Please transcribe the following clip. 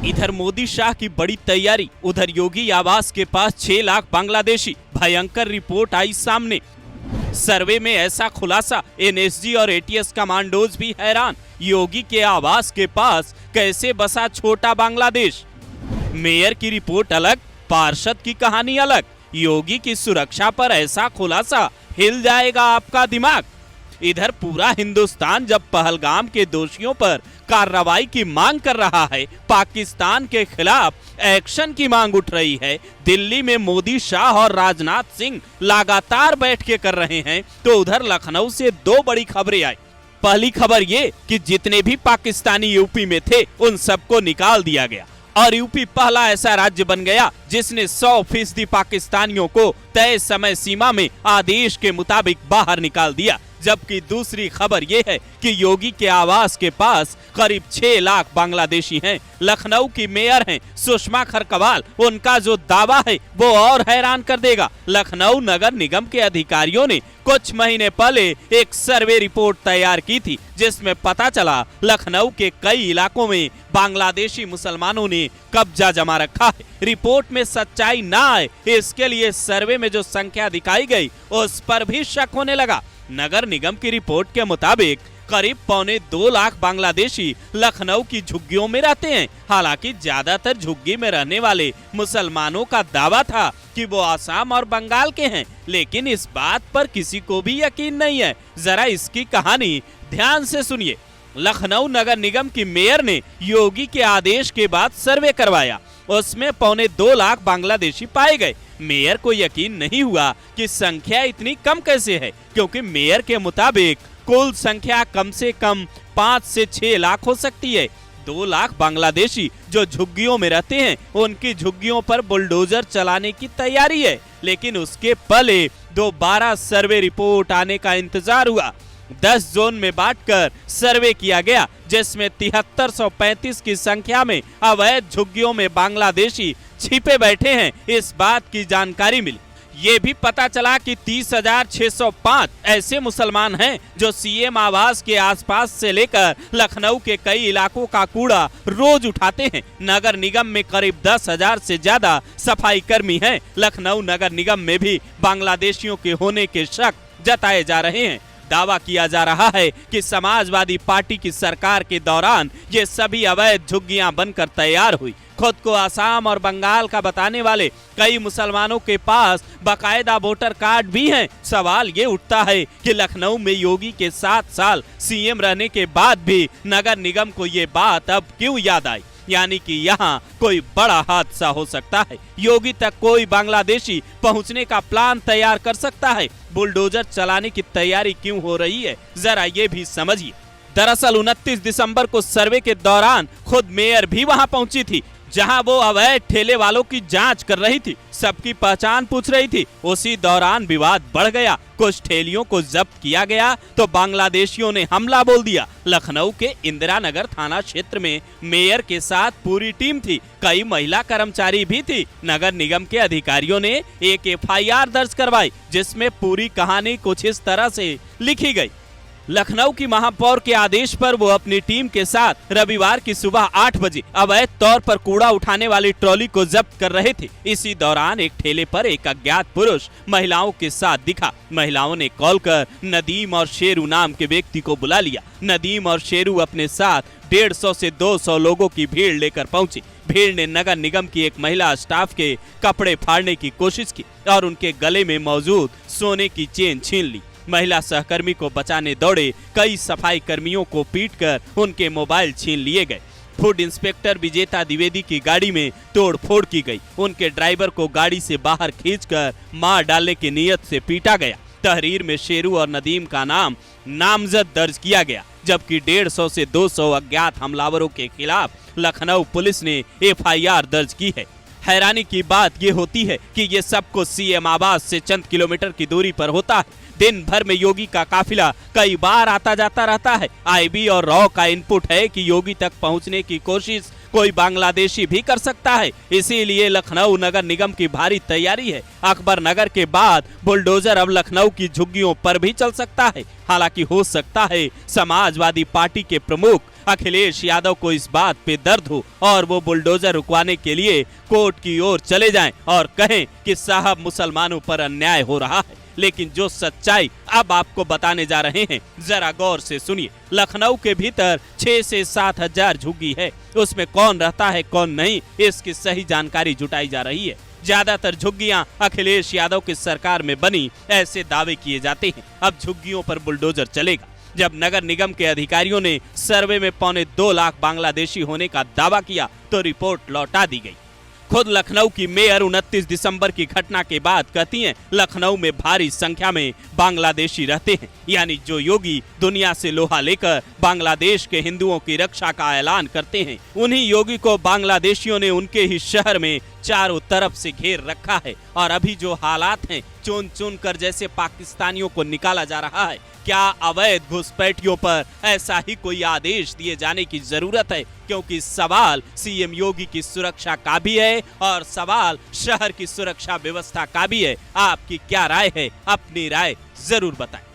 इधर मोदी शाह की बड़ी तैयारी, उधर योगी आवास के पास 6 लाख बांग्लादेशी, भयंकर रिपोर्ट आई सामने। सर्वे में ऐसा खुलासा, एनएसजी और एटीएस कमांडोज भी हैरान, योगी के आवास के पास कैसे बसा छोटा बांग्लादेश। मेयर की रिपोर्ट अलग, पार्षद की कहानी अलग। योगी की सुरक्षा पर ऐसा खुलासा, हिल जाएगा आपका दिमाग। इधर पूरा हिंदुस्तान जब पहलगाम के दोषियों पर कार्रवाई की मांग कर रहा है, पाकिस्तान के खिलाफ एक्शन की मांग उठ रही है, दिल्ली में मोदी, शाह और राजनाथ सिंह लगातार बैठकें कर रहे हैं, तो उधर लखनऊ से 2 बड़ी खबरें आई। पहली खबर ये कि जितने भी पाकिस्तानी यूपी में थे उन सबको निकाल दिया गया और यूपी पहला ऐसा राज्य बन गया जिसने 100% पाकिस्तानियों को तय समय सीमा में आदेश के मुताबिक बाहर निकाल दिया। जबकि दूसरी खबर यह है कि योगी के आवास के पास करीब 6 लाख बांग्लादेशी हैं। लखनऊ की मेयर हैं सुषमा खरकवाल, उनका जो दावा है वो और हैरान कर देगा। लखनऊ नगर निगम के अधिकारियों ने कुछ महीने पहले एक सर्वे रिपोर्ट तैयार की थी जिसमें पता चला लखनऊ के कई इलाकों में बांग्लादेशी मुसलमानों ने कब्जा जमा रखा है। रिपोर्ट में सच्चाई ना आए इसके लिए सर्वे में जो संख्या दिखाई गई उस पर भी शक होने लगा। नगर निगम की रिपोर्ट के मुताबिक करीब 1.25 लाख बांग्लादेशी लखनऊ की झुग्गियों में रहते हैं। हालांकि ज्यादातर झुग्गी में रहने वाले मुसलमानों का दावा था कि वो आसाम और बंगाल के हैं, लेकिन इस बात पर किसी को भी यकीन नहीं है। जरा इसकी कहानी ध्यान से सुनिए। लखनऊ नगर निगम की मेयर ने योगी के आदेश के बाद सर्वे करवाया, उसमें 1.25 लाख बांग्लादेशी पाए गए। मेयर को यकीन नहीं हुआ कि संख्या इतनी कम कैसे है, क्योंकि मेयर के मुताबिक कुल संख्या कम से कम 5 से 6 लाख हो सकती है। 2 लाख बांग्लादेशी जो झुग्गियों में रहते हैं उनकी झुग्गियों पर बुलडोजर चलाने की तैयारी है, लेकिन उसके पहले दोबारा सर्वे रिपोर्ट आने का इंतजार हुआ। 10 जोन में बांटकर सर्वे किया गया जिसमें 7335 की संख्या में अवैध झुग्गियों में बांग्लादेशी छिपे बैठे हैं, इस बात की जानकारी मिली। ये भी पता चला कि 30,605 ऐसे मुसलमान हैं जो सीएम आवास के आसपास से लेकर लखनऊ के कई इलाकों का कूड़ा रोज उठाते हैं। नगर निगम में करीब 10,000 से ज्यादा सफाई कर्मी हैं। लखनऊ नगर निगम में भी बांग्लादेशियों के होने के शक जताए जा रहे हैं। दावा किया जा रहा है कि समाजवादी पार्टी की सरकार के दौरान ये सभी अवैध झुग्गियां बनकर तैयार हुई। खुद को आसाम और बंगाल का बताने वाले कई मुसलमानों के पास बाकायदा वोटर कार्ड भी हैं। सवाल ये उठता है कि लखनऊ में योगी के 7 साल सीएम रहने के बाद भी नगर निगम को ये बात अब क्यों याद आई, यानी कि यहाँ कोई बड़ा हादसा हो सकता है। योगी तक कोई बांग्लादेशी पहुँचने का प्लान तैयार कर सकता है। बुलडोजर चलाने की तैयारी क्यों हो रही है, जरा ये भी समझिए। दरअसल 29 दिसंबर को सर्वे के दौरान खुद मेयर भी वहां पहुंची थी, जहां वो अवैध ठेले वालों की जांच कर रही थी, सबकी पहचान पूछ रही थी। उसी दौरान विवाद बढ़ गया, कुछ ठेलियों को जब्त किया गया तो बांग्लादेशियों ने हमला बोल दिया। लखनऊ के इंदिरा नगर थाना क्षेत्र में मेयर के साथ पूरी टीम थी, कई महिला कर्मचारी भी थी। नगर निगम के अधिकारियों ने एक एफआईआर दर्ज करवाई जिसमें पूरी कहानी कुछ इस तरह से लिखी गई। लखनऊ की महापौर के आदेश पर वो अपनी टीम के साथ रविवार की सुबह 8 बजे अवैध तौर पर कूड़ा उठाने वाली ट्रॉली को जब्त कर रहे थे। इसी दौरान एक ठेले पर एक अज्ञात पुरुष महिलाओं के साथ दिखा। महिलाओं ने कॉल कर नदीम और शेरू नाम के व्यक्ति को बुला लिया। नदीम और शेरू अपने साथ 150 से 200 लोगों की भीड़ लेकर पहुंचे। भीड़ ने नगर निगम की एक महिला स्टाफ के कपड़े फाड़ने की कोशिश की और उनके गले में मौजूद सोने की चेन छीन ली। महिला सहकर्मी को बचाने दौड़े कई सफाई कर्मियों को पीटकर उनके मोबाइल छीन लिए गए। फूड इंस्पेक्टर विजेता द्विवेदी की गाड़ी में तोड़फोड़ की गई। उनके ड्राइवर को गाड़ी से बाहर खींचकर मार डालने की नीयत से पीटा गया। तहरीर में शेरू और नदीम का नाम नामजद दर्ज किया गया, जबकि 150 से 200 अज्ञात हमलावरों के खिलाफ लखनऊ पुलिस ने एफआईआर दर्ज की है। हैरानी की बात ये होती है कि ये सब कुछ सीएम आवास से चंद किलोमीटर की दूरी पर होता है। दिन भर में योगी का काफिला कई बार आता जाता रहता है। आईबी और रॉ का इनपुट है कि योगी तक पहुंचने की कोशिश कोई बांग्लादेशी भी कर सकता है, इसीलिए लखनऊ नगर निगम की भारी तैयारी है। अकबर नगर के बाद बुलडोजर अब लखनऊ की झुग्गियों पर भी चल सकता है। हालांकि हो सकता है समाजवादी पार्टी के प्रमुख अखिलेश यादव को इस बात पे दर्द हो और वो बुलडोजर रुकवाने के लिए कोर्ट की ओर चले जाएं और कहें कि साहब मुसलमानों पर अन्याय हो रहा है। लेकिन जो सच्चाई अब आपको बताने जा रहे हैं, जरा गौर से सुनिए। लखनऊ के भीतर 6 से 7 हजार झुग्गी है। उसमें कौन रहता है कौन नहीं, इसकी सही जानकारी जुटाई जा रही है। ज्यादातर झुग्गियां अखिलेश यादव की सरकार में बनी, ऐसे दावे किए जाते हैं। अब झुग्गियों पर बुलडोजर चलेगा। जब नगर निगम के अधिकारियों ने सर्वे में 2.25 लाख बांग्लादेशी होने का दावा किया तो रिपोर्ट लौटा दी गई। खुद लखनऊ की मेयर 29 दिसंबर की घटना के बाद कहती हैं, लखनऊ में भारी संख्या में बांग्लादेशी रहते हैं। यानी जो योगी दुनिया से लोहा लेकर बांग्लादेश के हिंदुओं की रक्षा का ऐलान करते हैं, उन्हीं योगी को बांग्लादेशियों ने उनके ही शहर में चारों तरफ से घेर रखा है। और अभी जो हालात हैं, चुन चुन कर जैसे पाकिस्तानियों को निकाला जा रहा है, क्या अवैध घुसपैठियों पर ऐसा ही कोई आदेश दिए जाने की जरूरत है? क्योंकि सवाल सीएम योगी की सुरक्षा का भी है और सवाल शहर की सुरक्षा व्यवस्था का भी है। आपकी क्या राय है? अपनी राय जरूर बताएं।